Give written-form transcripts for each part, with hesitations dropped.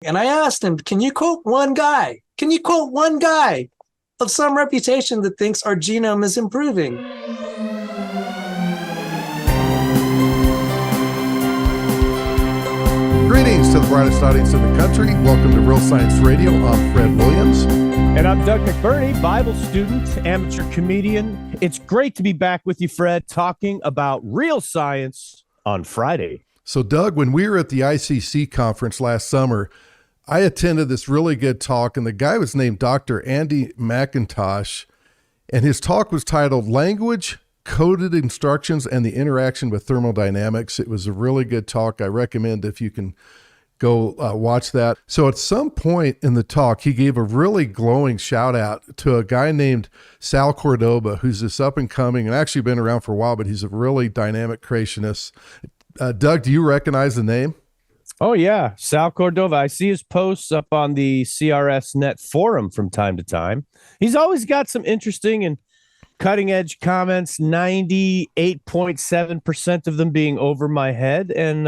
And I asked him, can you quote one guy? Can you quote one guy of some reputation that thinks our genome is improving? Greetings to the brightest audience in the country. Welcome to Real Science Radio. I'm Fred Williams. And I'm Doug McBurney, Bible student, amateur comedian. It's great to be back with you, Fred, talking about real science on Friday. So, Doug, when we were at the ICC conference last summer, I attended this really good talk, and the guy was named Dr. Andy McIntosh, and his talk was titled Language, Coded Instructions, and the Interaction with Thermodynamics. It was a really good talk. I recommend if you can go watch that. So at some point in the talk, he gave a really glowing shout out to a guy named Sal Cordova, who's this up and coming and actually been around for a while, but he's a really dynamic creationist. Doug, do you recognize the name? Oh, yeah. Sal Cordova. I see his posts up on the CRSNet forum from time to time. He's always got some interesting and cutting edge comments, 98.7% of them being over my head. And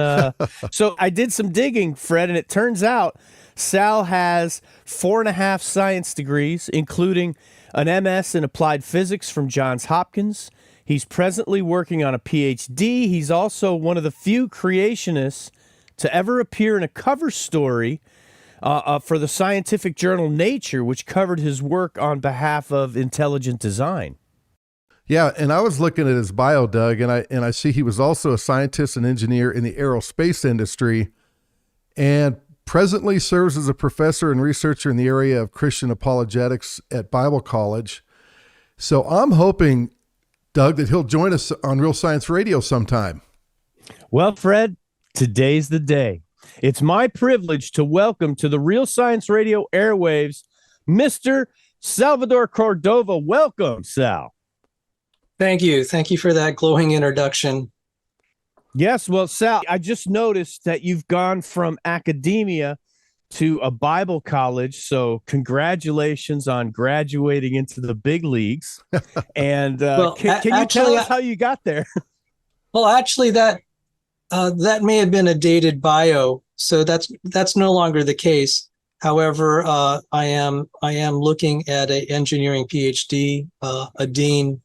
so I did some digging, Fred, and it turns out Sal has 4.5 science degrees, including an MS in applied physics from Johns Hopkins. He's presently working on a PhD. He's also one of the few creationists to ever appear in a cover story for the scientific journal Nature, which covered his work on behalf of intelligent design. Yeah, and I was looking at his bio, Doug, and I see he was also a scientist and engineer in the aerospace industry, and presently serves as a professor and researcher in the area of Christian apologetics at Bible College. So I'm hoping, Doug, that he'll join us on Real Science Radio sometime. Well, Fred, today's the day. It's my privilege to welcome to the Real Science Radio airwaves, Mr. Salvador Cordova. Welcome, Sal. Thank you. Thank you for that glowing introduction. Yes, well, Sal, I just noticed that you've gone from academia to a Bible college, so congratulations on graduating into the big leagues. And can you tell us how you got there? Well, actually, that may have been a dated bio, so that's no longer the case. However, I am looking at an engineering PhD. A dean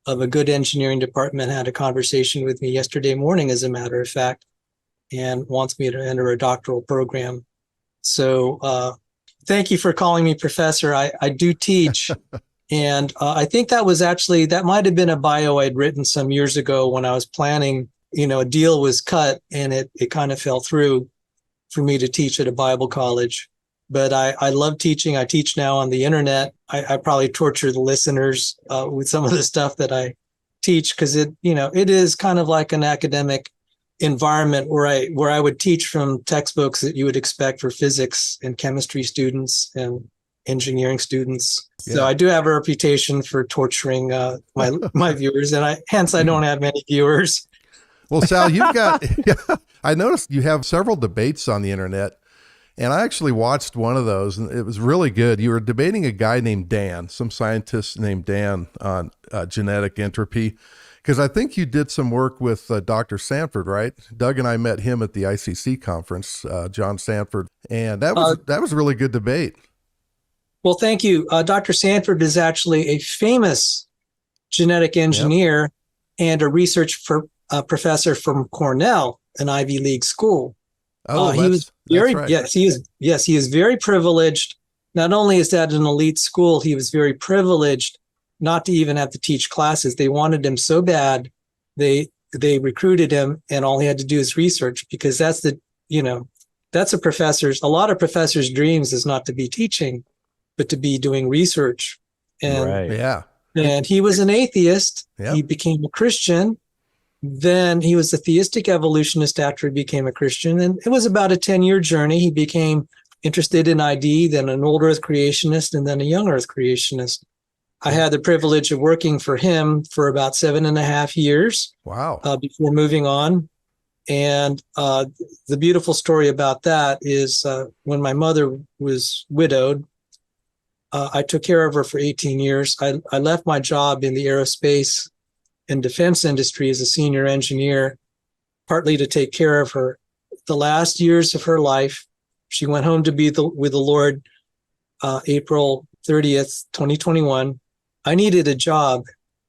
of a good engineering department had a conversation with me yesterday morning, as a matter of fact, and wants me to enter a doctoral program. So thank you for calling me professor. I do teach. And I think that might have been a bio I'd written some years ago when I was planning, a deal was cut and it kind of fell through for me to teach at a Bible college. But I love teaching. I teach now on the internet. I probably torture the listeners with some of the stuff that I teach because it is kind of like an academic environment where I would teach from textbooks that you would expect for physics and chemistry students and engineering students. Yeah. So I do have a reputation for torturing my viewers, and hence I don't have many viewers. Well, Sal, I noticed you have several debates on the internet. And I actually watched one of those, and it was really good. You were debating a guy named Dan, some scientist named Dan, on genetic entropy, because I think you did some work with Dr. Sanford, right? Doug and I met him at the ICC conference, John Sanford, and that was a really good debate. Well, thank you. Dr. Sanford is actually a famous genetic engineer and a research professor from Cornell, an Ivy League school. Oh, he was very, right. He is very privileged. Not only is that an elite school, he was very privileged not to even have to teach classes. They wanted him so bad, they recruited him, and all he had to do is research, because that's a lot of professors' dreams is not to be teaching, but to be doing research. And right. Yeah. And he was an atheist. Yeah. He became a Christian. Then he was a theistic evolutionist after he became a Christian. And it was about a 10-year journey. He became interested in ID, then an old earth creationist, and then a young earth creationist. I had the privilege of working for him for about 7.5 years. Wow. Before moving on. And the beautiful story about that is when my mother was widowed, I took care of her for 18 years. I left my job in the aerospace and defense industry as a senior engineer, partly to take care of her. The last years of her life, She went home to be with the Lord April 30th, 2021. I needed a job,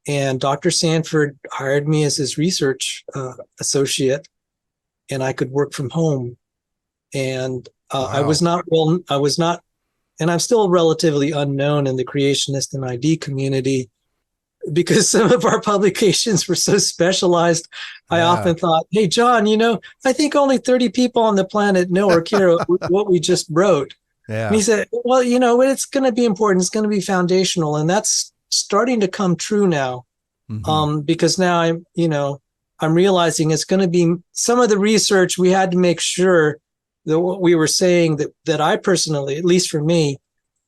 and Dr. Sanford hired me as his research associate, and I could work from home. And Wow. I was not, and I'm still relatively unknown in the creationist and ID community because some of our publications were so specialized. I often thought, hey, John, I think only 30 people on the planet know or care what we just wrote. Yeah. And he said, well, it's going to be important. It's going to be foundational. And that's starting to come true now. Mm-hmm. Because now I'm realizing it's going to be some of the research. We had to make sure that what we were saying that I personally, at least for me,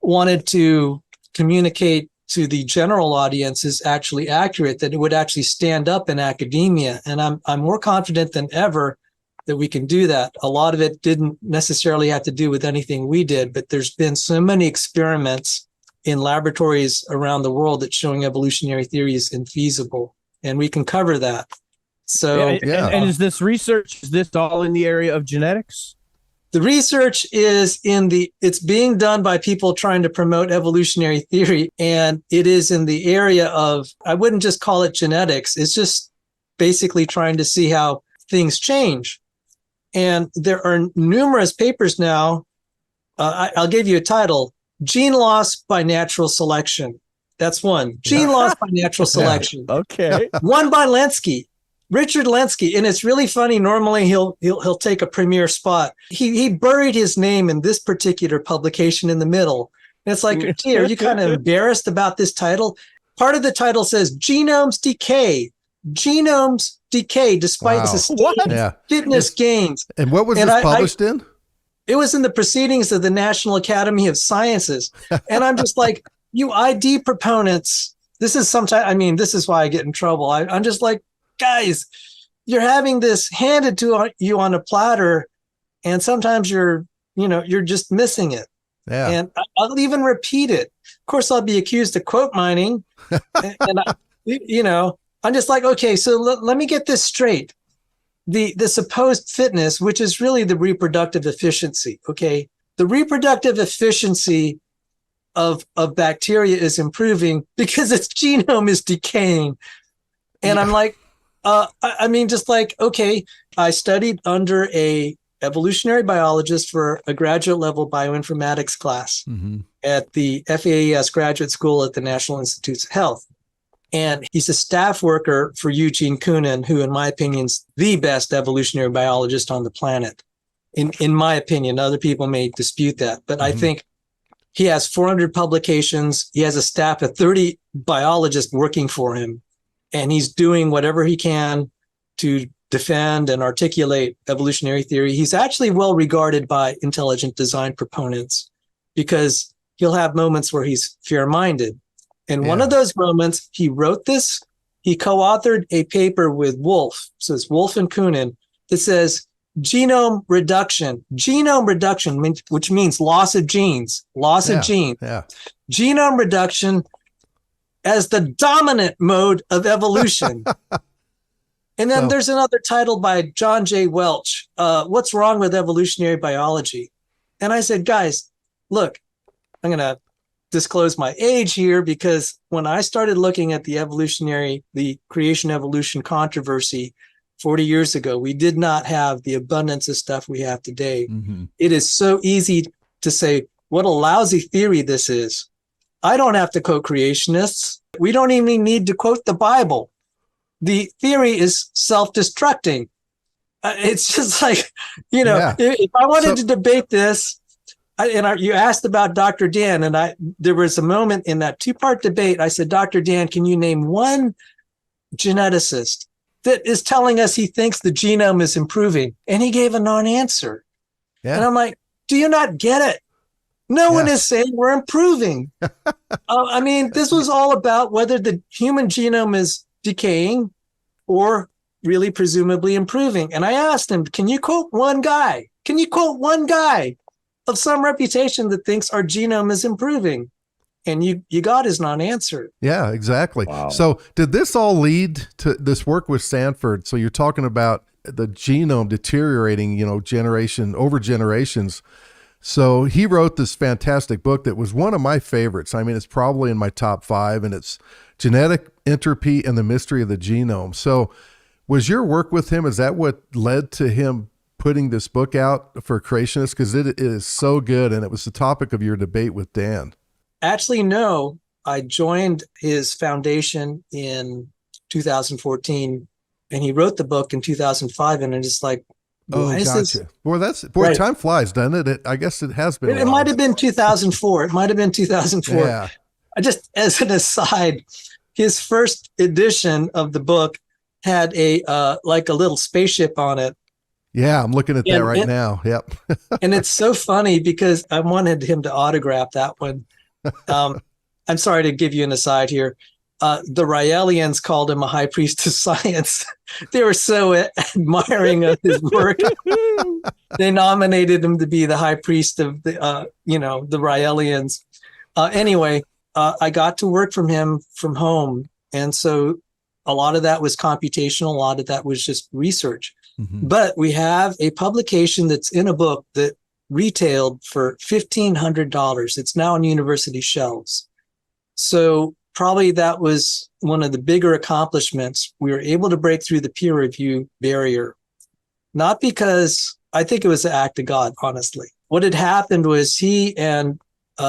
wanted to communicate to the general audience is actually accurate, that it would actually stand up in academia. And I'm more confident than ever that we can do that. A lot of it didn't necessarily have to do with anything we did, but there's been so many experiments in laboratories around the world that's showing evolutionary theory is infeasible, and we can cover that. So, and is this research, is this all in the area of genetics? The research is it's being done by people trying to promote evolutionary theory, and it is in the area of, I wouldn't just call it genetics. It's just basically trying to see how things change. And there are numerous papers now. I'll give you a title: Gene Loss by Natural Selection. That's one. Gene Loss by Natural Selection. Okay. One by Lenski. Richard Lenski, and it's really funny. Normally he'll take a premier spot. He buried his name in this particular publication in the middle. And it's like, gee, are you kind of embarrassed about this title? Part of the title says genomes decay. Genomes decay despite sustained fitness gains. And what was this published in? It was in the Proceedings of the National Academy of Sciences. And I'm just like, you ID proponents, this is why I get in trouble. I'm just like, guys, you're having this handed to you on a platter, and sometimes you're just missing it. Yeah. And I'll even repeat it. Of course, I'll be accused of quote mining, and I'm just like, okay, so let me get this straight. The supposed fitness, which is really the reproductive efficiency. Okay, the reproductive efficiency of bacteria is improving because its genome is decaying, and I'm like. Okay, I studied under a evolutionary biologist for a graduate level bioinformatics class at the FAES graduate school at the National Institutes of Health. And he's a staff worker for Eugene Koonin, who, in my opinion, is the best evolutionary biologist on the planet. In my opinion, other people may dispute that, but I think he has 400 publications. He has a staff of 30 biologists working for him. And he's doing whatever he can to defend and articulate evolutionary theory. He's actually well regarded by intelligent design proponents because he'll have moments where he's fair-minded. And one of those moments, he co-authored a paper with Wolf, so it's Wolf and Koonin, that says genome reduction, which means loss of genes. Genome reduction as the dominant mode of evolution. And then there's another title by John J. Welch, What's Wrong with Evolutionary Biology? And I said, guys, look, I'm going to disclose my age here because when I started looking at the creation evolution controversy 40 years ago, we did not have the abundance of stuff we have today. It is so easy to say, what a lousy theory this is. I don't have to quote creationists. We don't even need to quote the Bible. The theory is self-destructing. It's just like, if I wanted to debate this, you asked about Dr. Dan, and there was a moment in that two-part debate. I said, Dr. Dan, can you name one geneticist that is telling us he thinks the genome is improving? And he gave a non-answer. Yeah. And I'm like, do you not get it? No one is saying we're improving. This was all about whether the human genome is decaying or really presumably improving. And I asked him, can you quote one guy? Can you quote one guy of some reputation that thinks our genome is improving? And you got his non-answer. Yeah, exactly. Wow. So did this all lead to this work with Sanford? So you're talking about the genome deteriorating, generation over generations. So he wrote this fantastic book that was one of my favorites. I mean, it's probably in my top 5, and it's Genetic Entropy and the Mystery of the Genome. So was your work with him, is that what led to him putting this book out for creationists? Because it is so good, and it was the topic of your debate with Dan. Actually, no. I joined his foundation in 2014, and he wrote the book in 2005, and it's like, why is this? Boy, time flies, doesn't it? I guess it has been. It might have been 2004. It might have been 2004. Yeah. I just, as an aside, his first edition of the book had like a little spaceship on it. Yeah, I'm looking at that right now. Yep. And it's so funny because I wanted him to autograph that one. I'm sorry to give you an aside here. The Raelians called him a high priest of science. They were so admiring of his work. They nominated him to be the high priest of the Raelians. Anyway, I got to work from him from home. And so a lot of that was computational. A lot of that was just research. Mm-hmm. But we have a publication that's in a book that retailed for $1,500. It's now on university shelves. So probably that was one of the bigger accomplishments. We were able to break through the peer review barrier, not because I think it was the act of God, honestly. What had happened was he and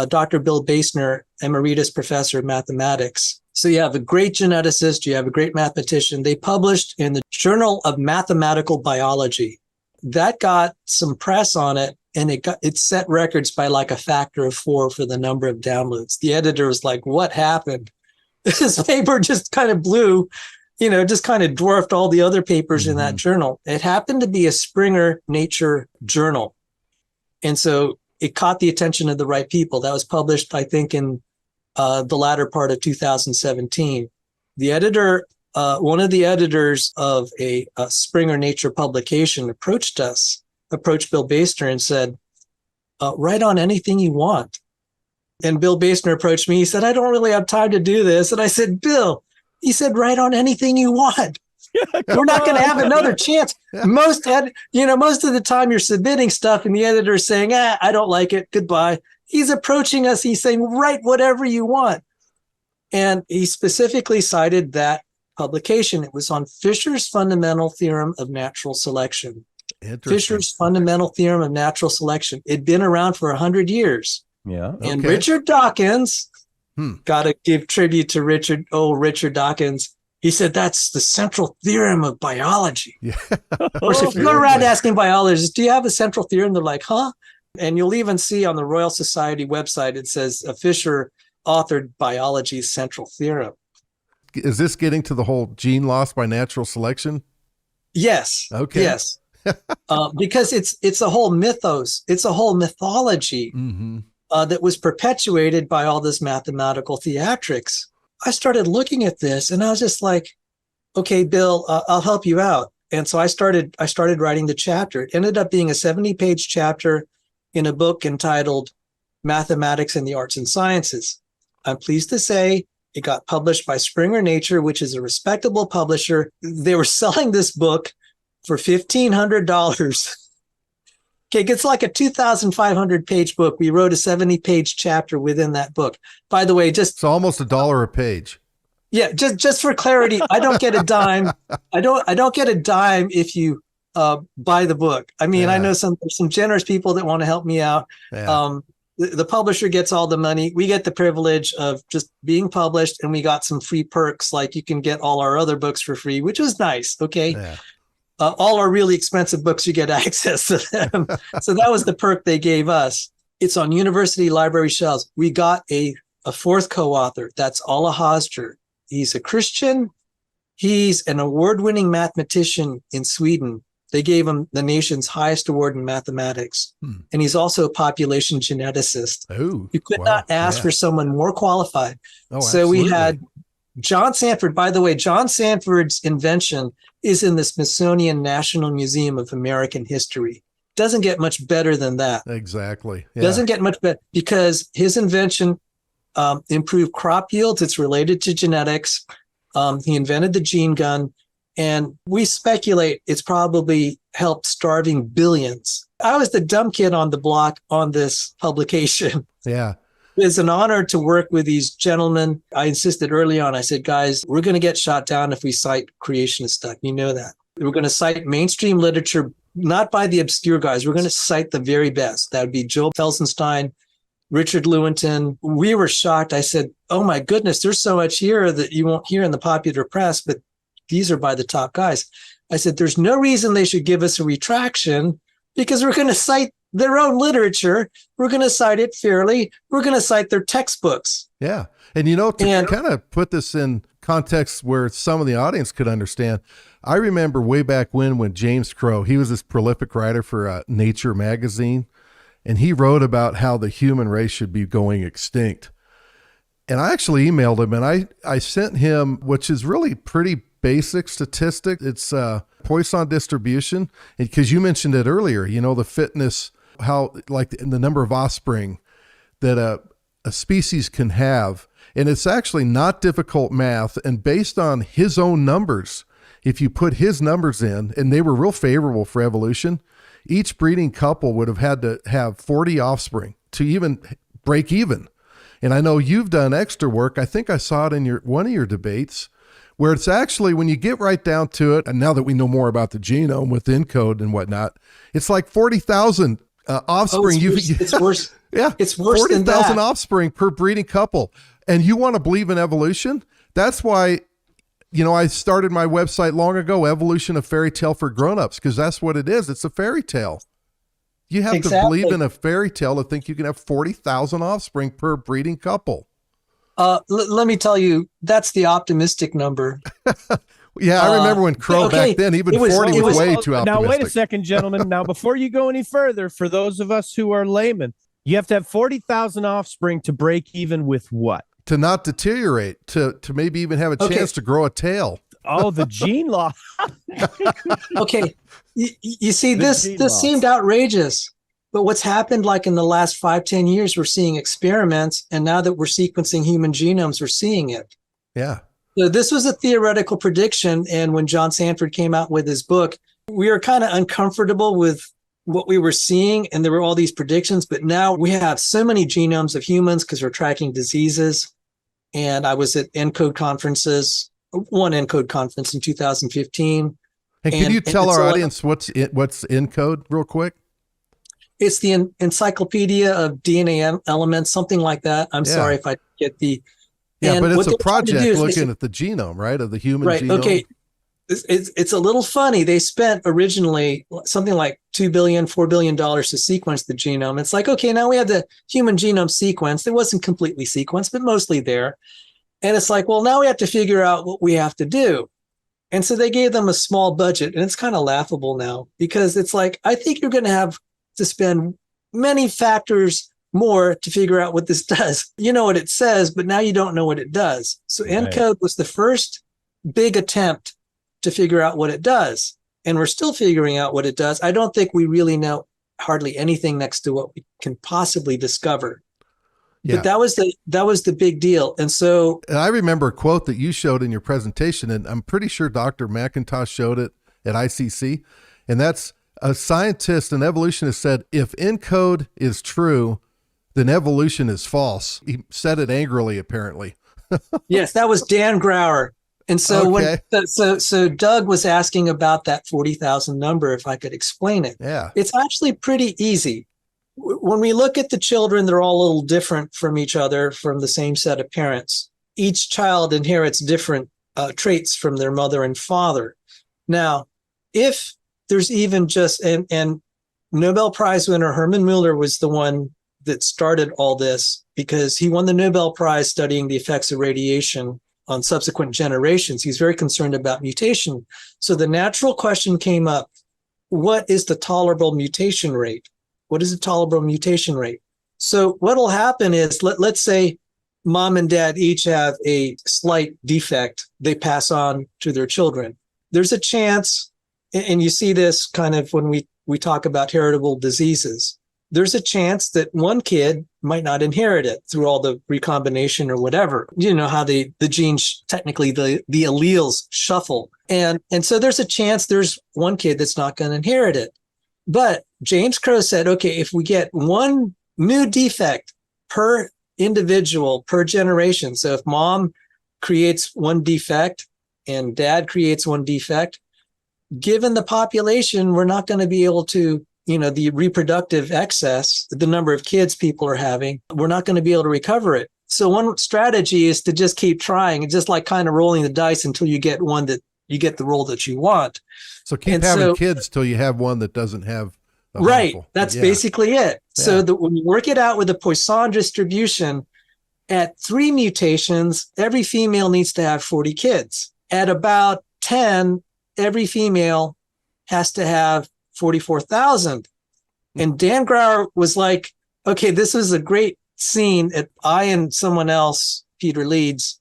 Dr. Bill Basner, emeritus professor of mathematics. So you have a great geneticist, you have a great mathematician. They published in the Journal of Mathematical Biology. That got some press on it, and it set records by like a factor of 4 for the number of downloads. The editor was like, what happened? This paper just kind of blew, just kind of dwarfed all the other papers in that journal. It happened to be a Springer Nature journal. And so it caught the attention of the right people. That was published, I think, in the latter part of 2017. The editor, one of the editors of a Springer Nature publication approached Bill Basner and said, write on anything you want. And Bill Basner approached me. He said, I don't really have time to do this. And I said, Bill, he said, write on anything you want. We're not going to have another chance. Yeah. Most of the time you're submitting stuff and the editor is saying, I don't like it. Goodbye. He's approaching us. He's saying, write whatever you want. And he specifically cited that publication. It was on Fisher's fundamental theorem of natural selection. Fisher's fundamental theorem of natural selection. It'd been around for 100 years. Yeah. And Richard Dawkins, got to give tribute to Richard Dawkins. He said, that's the central theorem of biology. Yeah. Of course, if you go around asking biologists, do you have a central theorem? They're like, huh? And you'll even see on the Royal Society website, it says Fisher authored biology's central theorem. Is this getting to the whole gene loss by natural selection? Yes. Okay. Yes. Because it's a whole mythos. It's a whole mythology that was perpetuated by all this mathematical theatrics. I started looking at this and I was just like, okay, Bill, I'll help you out. And so I started writing the chapter. It ended up being a 70-page chapter in a book entitled Mathematics and the Arts and Sciences. I'm pleased to say it got published by Springer Nature, which is a respectable publisher. They were selling this book for $1,500. Okay, it's like a 2,500-page book. We wrote a 70-page chapter within that book. By the way, it's almost $1 a page. Yeah, just for clarity, I don't get a dime. I don't get a dime if you buy the book. I mean, I know some generous people that want to help me out. Yeah. The publisher gets all the money. We get the privilege of just being published, and we got some free perks, like you can get all our other books for free, which was nice. Okay. Yeah. All our really expensive books, you get access to them. So that was the perk they gave us. It's on university library shelves. We got a fourth co-author. That's Alla Hosger. He's a Christian. He's an award-winning mathematician in Sweden. They gave him the nation's highest award in mathematics. And he's also a population geneticist. Oh, you could not ask for someone more qualified. Oh, so absolutely. We had John Sanford. By the way, John Sanford's invention is in the Smithsonian National Museum of American History. Doesn't get much better than that. Exactly. Yeah. Doesn't get much better because his invention improved crop yields. It's related to genetics. He invented the gene gun, And we speculate it's probably helped starving billions. I was the dumb kid on the block on this publication. Yeah. It's an honor to work with these gentlemen. I insisted early on, I said, guys, we're going to get shot down if we cite creationist stuff. You know that. We're going to cite mainstream literature, not by the obscure guys. We're going to cite the very best. That would be Joel Felsenstein, Richard Lewontin. We were shocked. I said, oh my goodness, there's so much here that you won't hear in the popular press, but these are by the top guys. I said, there's no reason they should give us a retraction because we're going to cite their own literature. We're going to cite it fairly. We're going to cite their textbooks. Yeah. And, to kind of put this in context where some of the audience could understand, I remember way back when James Crow, he was this prolific writer for Nature magazine, and he wrote about how the human race should be going extinct. And I actually emailed him, and I sent him, which is really pretty basic statistic. It's Poisson distribution, because you mentioned it earlier, the fitness, how like the number of offspring that a species can have. And it's actually not difficult math. And based on his own numbers, if you put his numbers in, and they were real favorable for evolution, each breeding couple would have had to have 40 offspring to even break even. And I know you've done extra work. I think I saw it in one of your debates, where it's actually, when you get right down to it, and now that we know more about the genome with ENCODE and whatnot, it's like 40,000 offspring. It's worse. Yeah, it's worse 40,000 than that. offspring per breeding couple. And you want to believe in evolution? That's why, I started my website long ago, Evolution, a Fairy Tale for Grownups, because that's what it is. It's a fairy tale. You have to believe in a fairy tale to think you can have 40,000 offspring per breeding couple. Let me tell you, that's the optimistic number. Yeah, I remember when Crow back then, even 40 was way too optimistic. Now, wait a second, gentlemen. Now, before you go any further, for those of us who are laymen, you have to have 40,000 offspring to break even with what? To not deteriorate, to maybe even have a chance to grow a tail. Oh, the gene law. Okay. You see, this seemed outrageous. But what's happened like in the last 5-10 years, we're seeing experiments. And now that we're sequencing human genomes, we're seeing it. Yeah. So this was a theoretical prediction. And when John Sanford came out with his book, we were kind of uncomfortable with what we were seeing. And there were all these predictions. But now we have so many genomes of humans because we're tracking diseases. And I was at ENCODE conferences, one ENCODE conference in 2015. And can you tell our audience what's ENCODE real quick? It's the Encyclopedia of DNA Elements, something like that. I'm sorry if I get the... Yeah, but it's a project looking at the genome, right, of the human genome. Right, okay. It's a little funny. They spent originally something like $2 billion, $4 billion to sequence the genome. It's like, okay, now we have the human genome sequenced. It wasn't completely sequenced, but mostly there. And it's like, well, now we have to figure out what we have to do. And so they gave them a small budget. And it's kind of laughable now because it's like, I think you're going to have to spend many factors more to figure out what this does. You know what it says, but now you don't know what it does. So ENCODE was the first big attempt to figure out what it does. And we're still figuring out what it does. I don't think we really know hardly anything next to what we can possibly discover. Yeah. But that was the big deal. And I remember a quote that you showed in your presentation, and I'm pretty sure Dr. McIntosh showed it at ICC. And that's a scientist, an evolutionist said, if ENCODE is true, then evolution is false. He said it angrily, apparently. Yes, that was Dan Grauer. And so so Doug was asking about that 40,000 number, if I could explain it. Yeah. It's actually pretty easy. When we look at the children, they're all a little different from each other, from the same set of parents. Each child inherits different traits from their mother and father. Now, if there's even just, and Nobel Prize winner Herman Muller was the one that started all this because he won the Nobel Prize studying the effects of radiation on subsequent generations. He's very concerned about mutation. So the natural question came up, what is the tolerable mutation rate? What is the tolerable mutation rate? So what'll happen is, let's say mom and dad each have a slight defect they pass on to their children. There's a chance, and you see this kind of when we talk about heritable diseases, there's a chance that one kid might not inherit it through all the recombination or whatever. You know how the genes, technically the alleles shuffle. And so there's a chance there's one kid that's not going to inherit it. But James Crow said, okay, if we get one new defect per individual, per generation. So if mom creates one defect and dad creates one defect, given the population, we're not going to be able to, the reproductive excess, the number of kids people are having, we're not going to be able to recover it. So one strategy is to just keep trying. It's just like kind of rolling the dice until you get one that you get the roll that you want. So keep having kids till you have one that doesn't have the right. harmful. That's basically it. Yeah. So when you work it out with the Poisson distribution, at 3 mutations, every female needs to have 40 kids. At about 10, every female has to have 44,000. And Dan Grauer was like, okay, this was a great scene. I and someone else, Peter Leeds,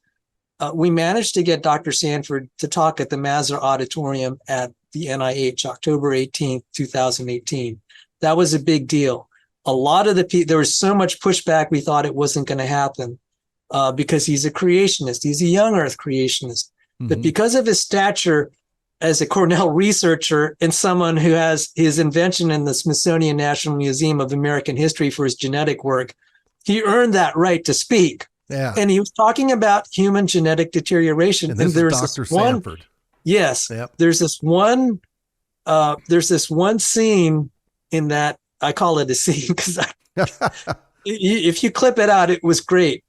we managed to get Dr. Sanford to talk at the Mazur Auditorium at the NIH, October 18th, 2018. That was a big deal. A lot of there was so much pushback, we thought it wasn't going to happen because he's a creationist. He's a young earth creationist. Mm-hmm. But because of his stature as a Cornell researcher and someone who has his invention in the Smithsonian National Museum of American History for his genetic work, he earned that right to speak. Yeah. And he was talking about human genetic deterioration. And there's Dr. Sanford. Yes. Yep. There's this one scene in that, I call it a scene because if you clip it out, it was great.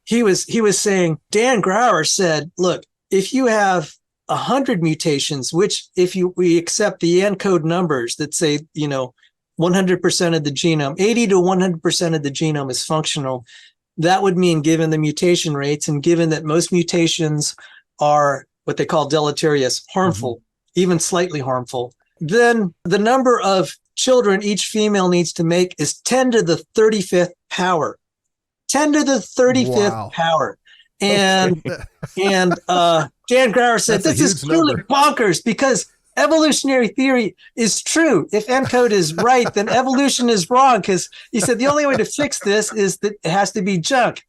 He was saying, Dan Grauer said, look, if you have 100 mutations, which we accept the ENCODE numbers that say, 100% of the genome, 80 to 100% of the genome is functional. That would mean, given the mutation rates and given that most mutations are what they call deleterious, harmful, even slightly harmful, then the number of children each female needs to make is 10 to the 35th power. 10 to the 35th power. And Dan Grauer said, this is truly bonkers because evolutionary theory is true. If ENCODE is right, then evolution is wrong. Because he said the only way to fix this is that it has to be junk.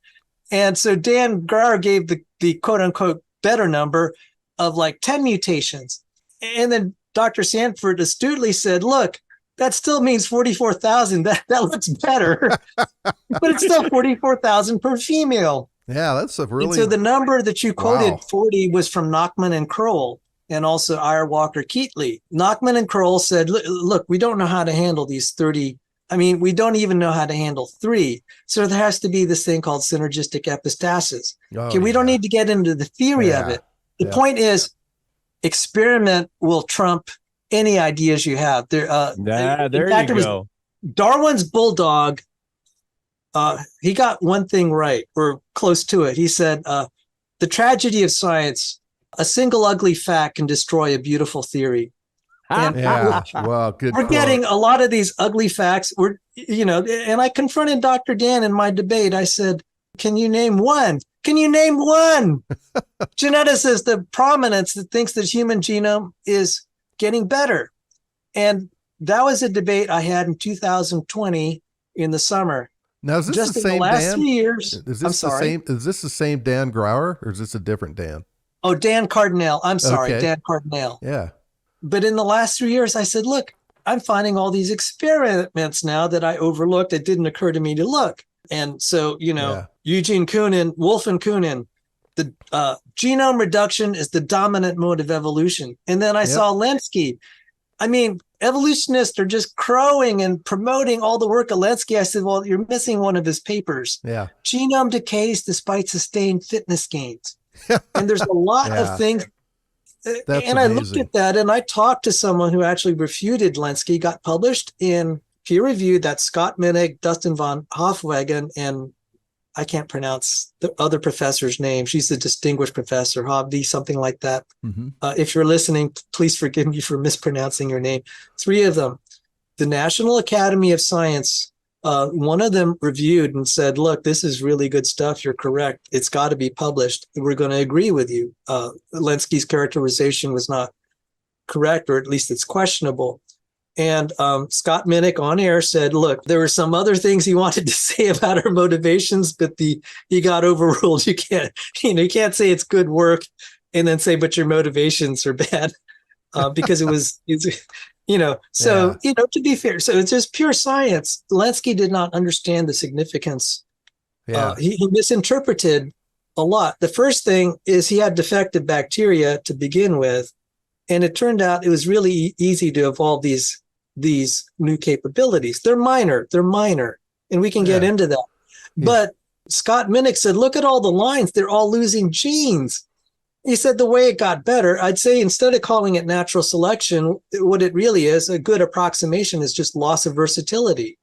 And so Dan Grauer gave the quote unquote better number of like 10 mutations. And then Dr. Sanford astutely said, look, that still means 44,000. That looks better, but it's still 44,000 per female. Yeah, that's a really. And so the number that you quoted, 40, was from Nachman and Kroll, and also Walker-Keatley. Nachman and Kroll said, look, we don't know how to handle these 30. I mean, we don't even know how to handle 3. So there has to be this thing called synergistic epistasis. We don't need to get into the theory of it. The point is, experiment will trump any ideas you have. There you go. Darwin's bulldog. He got one thing right, or close to it. He said, the tragedy of science, a single ugly fact can destroy a beautiful theory. And well, good. We're getting a lot of these ugly facts. And I confronted Dr. Dan in my debate. I said, can you name one? Can you name one geneticist of prominence that thinks the human genome is getting better? And that was a debate I had in 2020 in the summer. Now, is this just the same in the last Dan? 3 years? Is this the same? Is this the same Dan Grauer, or is this a different Dan? Oh, Dan Cardinale. I'm sorry, Okay. Dan Cardinale. Yeah. But in the last 3 years, I said, look, I'm finding all these experiments now that I overlooked. It didn't occur to me to look. And so, Eugene Koonin, Wolf and Koonin, the genome reduction is the dominant mode of evolution. And then I saw Lenski. I mean, evolutionists are just crowing and promoting all the work of Lenski. I said, well, you're missing one of his papers. Yeah. Genome decays despite sustained fitness gains. And there's a lot of things. That's and I looked at that and I talked to someone who actually refuted Lenski, got published in peer reviewed, that's Scott Minnick, Dustin von Hofwagen, and I can't pronounce the other professor's name. She's a distinguished professor, Hovde, something like that. Mm-hmm. If you're listening, please forgive me for mispronouncing your name. 3 of them. The National Academy of Science, one of them reviewed and said, look, this is really good stuff. You're correct. It's got to be published. We're going to agree with you. Lenski's characterization was not correct, or at least it's questionable. And Scott Minnick on air said, look, there were some other things he wanted to say about our motivations, but he got overruled. You can't say it's good work and then say, but your motivations are bad, because to be fair, so it's just pure science. Lenski did not understand the significance. Yeah. He misinterpreted a lot. The first thing is he had defective bacteria to begin with, and it turned out it was really easy to evolve these new capabilities. They're minor, and we can get into that. Yeah. But Scott Minnick said, look at all the lines. They're all losing genes. He said the way it got better, I'd say instead of calling it natural selection, what it really is, a good approximation, is just loss of versatility.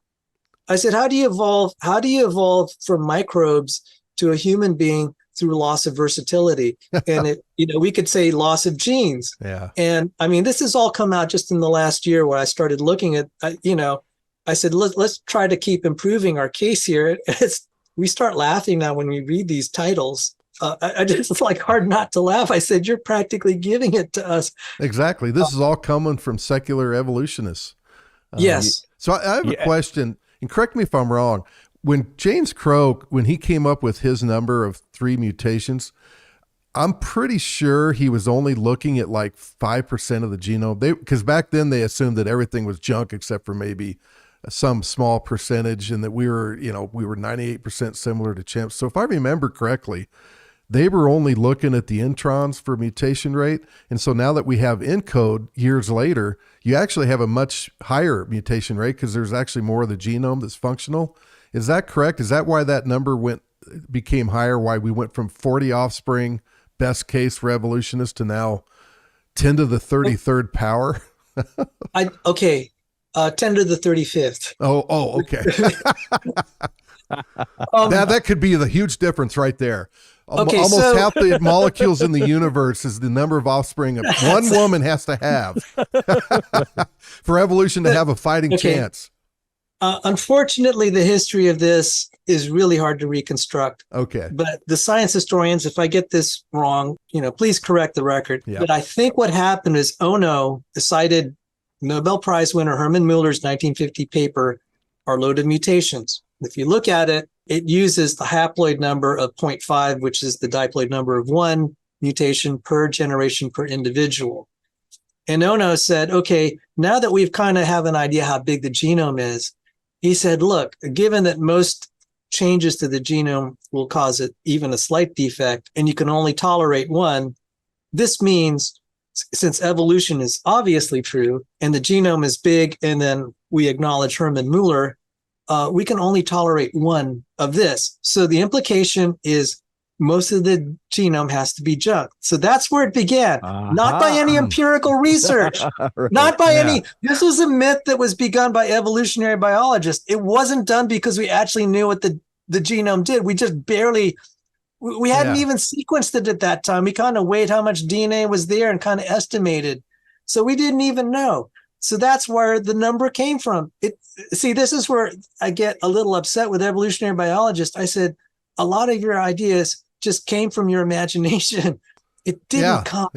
I said, how do you evolve from microbes to a human being through loss of versatility? And we could say loss of genes. Yeah. And I mean, this has all come out just in the last year where I started looking at, I said, let's try to keep improving our case here. We start laughing now when we read these titles. I just, it's like hard not to laugh. I said, you're practically giving it to us. Exactly. This is all coming from secular evolutionists. Yes. So I have a question, and correct me if I'm wrong. When James Crow, when he came up with his number of 3 mutations, I'm pretty sure he was only looking at like 5% of the genome. Because back then they assumed that everything was junk except for maybe some small percentage, and that we were 98% similar to chimps. So if I remember correctly, they were only looking at the introns for mutation rate. And so now that we have ENCODE years later, you actually have a much higher mutation rate because there's actually more of the genome that's functional. Is that correct? Is that why that number became higher? Why we went from 40 offspring, best case for evolutionists, to now 10 to the 33rd power? 10 to the 35th. Oh, okay. That could be the huge difference right there. Almost half the molecules in the universe is the number of offspring one woman has to have for evolution to have a fighting chance. Unfortunately, the history of this is really hard to reconstruct. Okay. But the science historians, if I get this wrong, please correct the record. Yeah. But I think what happened is Ono cited Nobel Prize winner Herman Muller's 1950 paper, Our Load of Mutations. If you look at it, it uses the haploid number of 0.5, which is the diploid number of 1 mutation per generation per individual. And Ono said, okay, now that we've kind of have an idea how big the genome is, he said, look, given that most changes to the genome will cause it even a slight defect, and you can only tolerate 1, this means since evolution is obviously true and the genome is big, and then we acknowledge Herman Muller, we can only tolerate 1 of this. So the implication is most of the genome has to be junk. So that's where it began, not by any empirical research, not by any. This was a myth that was begun by evolutionary biologists. It wasn't done because we actually knew what the genome did. We just barely, we hadn't even sequenced it at that time. We kind of weighed how much DNA was there and kind of estimated. So we didn't even know. So that's where the number came from. This is where I get a little upset with evolutionary biologists. I said, a lot of your ideas just came from your imagination. It didn't come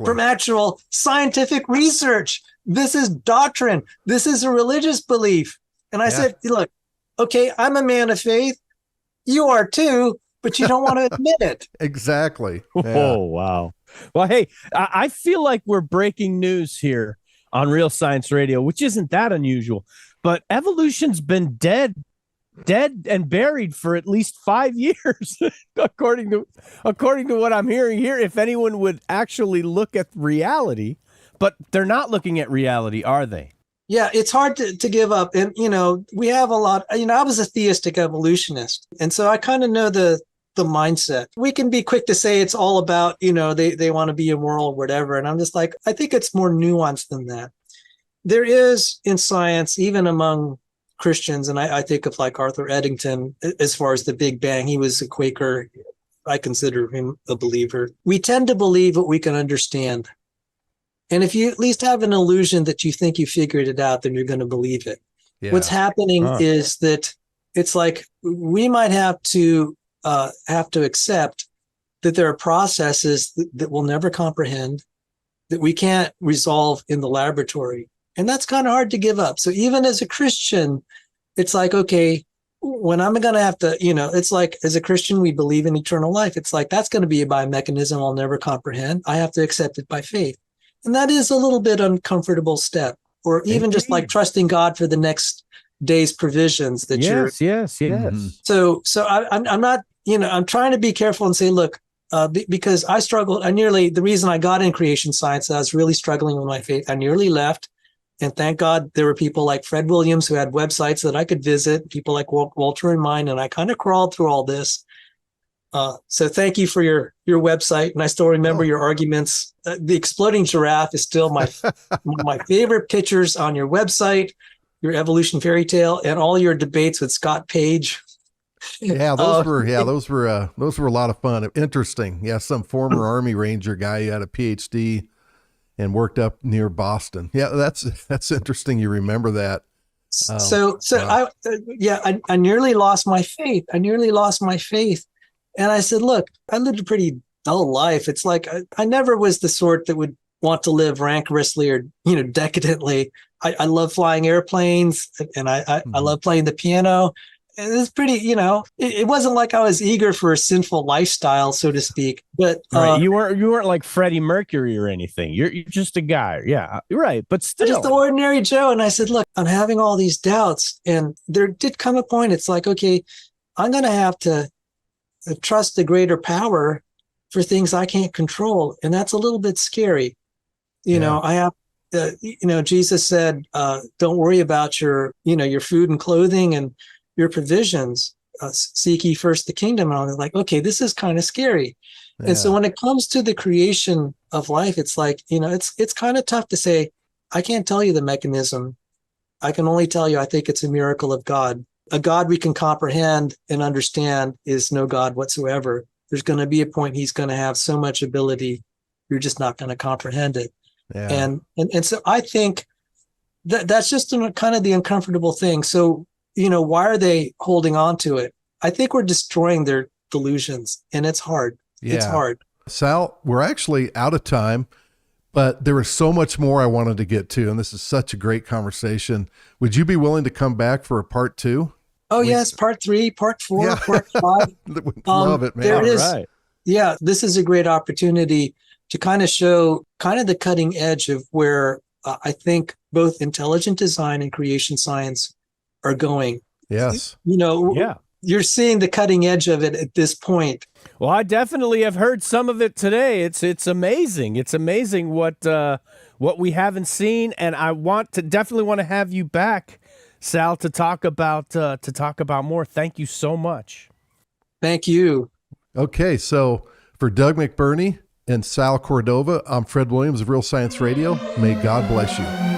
from actual scientific research. This is doctrine. This is a religious belief. And I said, look, okay, I'm a man of faith. You are too, but you don't want to admit it. Exactly. Yeah. Oh, wow. Well, hey, I feel like we're breaking news here on Real Science Radio, which isn't that unusual, but evolution's been dead and buried for at least 5 years, according to what I'm hearing here. If anyone would actually look at reality, but they're not looking at reality, are they? Yeah, it's hard to give up. And, we have a lot, I was a theistic evolutionist. And so I kind of know the mindset. We can be quick to say it's all about, they want to be immoral or whatever. And I'm just like, I think it's more nuanced than that. There is in science, even among Christians, and I think of like Arthur Eddington, as far as the Big Bang, he was a Quaker. I consider him a believer. We tend to believe what we can understand. And if you at least have an illusion that you think you figured it out, then you're going to believe it. Yeah. What's happening is that it's like we might have to accept that there are processes that we'll never comprehend, that we can't resolve in the laboratory. And that's kind of hard to give up. So even as a Christian, it's like, okay, when I'm going to have to, it's like as a Christian, we believe in eternal life. It's like, that's going to be by a mechanism I'll never comprehend. I have to accept it by faith. And that is a little bit uncomfortable step, or even just like trusting God for the next day's provisions that yes. Mm-hmm. So I'm not, I'm trying to be careful and say, look, because I struggled, the reason I got in creation science, I was really struggling with my faith. I nearly left. And thank God there were people like Fred Williams who had websites that I could visit, people like Walter and mine, and I kind of crawled through all this. So thank you for your website. And I still remember your arguments. The exploding giraffe is still my favorite pictures on your website, your evolution fairy tale, and all your debates with Scott Page. Yeah, those were a lot of fun. Interesting. Yeah, some former Army Ranger guy who had a PhD and worked up near Boston. Yeah, that's interesting. You remember that. Wow. I nearly lost my faith. And I said, look, I lived a pretty dull life. It's like, I never was the sort that would want to live rancorously or, decadently. I love flying airplanes, and I love playing the piano. And it's pretty, it wasn't like I was eager for a sinful lifestyle, so to speak. But right. You weren't like Freddie Mercury or anything. You're just a guy. Yeah, you're right. But still, just the ordinary Joe. And I said, look, I'm having all these doubts, and there did come a point. It's like, okay, I'm going to have to trust the greater power for things I can't control, and that's a little bit scary. I have. Jesus said, "Don't worry about your food and clothing and your provisions. Seek ye first the kingdom." And I'm like, okay, this is kind of scary. Yeah. And so when it comes to the creation of life, it's like, it's kind of tough to say, I can't tell you the mechanism. I can only tell you, I think it's a miracle of God. A God we can comprehend and understand is no God whatsoever. There's going to be a point he's going to have so much ability, you're just not going to comprehend it. Yeah. And so I think that's just kind of the uncomfortable thing. So, why are they holding on to it? I think we're destroying their delusions, and it's hard. Yeah. It's hard. Sal, we're actually out of time, but there was so much more I wanted to get to, and this is such a great conversation. Would you be willing to come back for a part 2? Oh, yes. Part 3, part 4, yeah. Part 5. Love it, man. There it is. Right. Yeah, this is a great opportunity to kind of show kind of the cutting edge of where I think both intelligent design and creation science are going. Yes. You're seeing the cutting edge of it at this point. Well, I definitely have heard some of it today. It's amazing. It's amazing what we haven't seen, and I definitely want to have you back, Sal, to talk about more. Thank you so much. Thank you. Okay, so for Doug McBurney and Sal Cordova, I'm Fred Williams of Real Science Radio. May God bless you.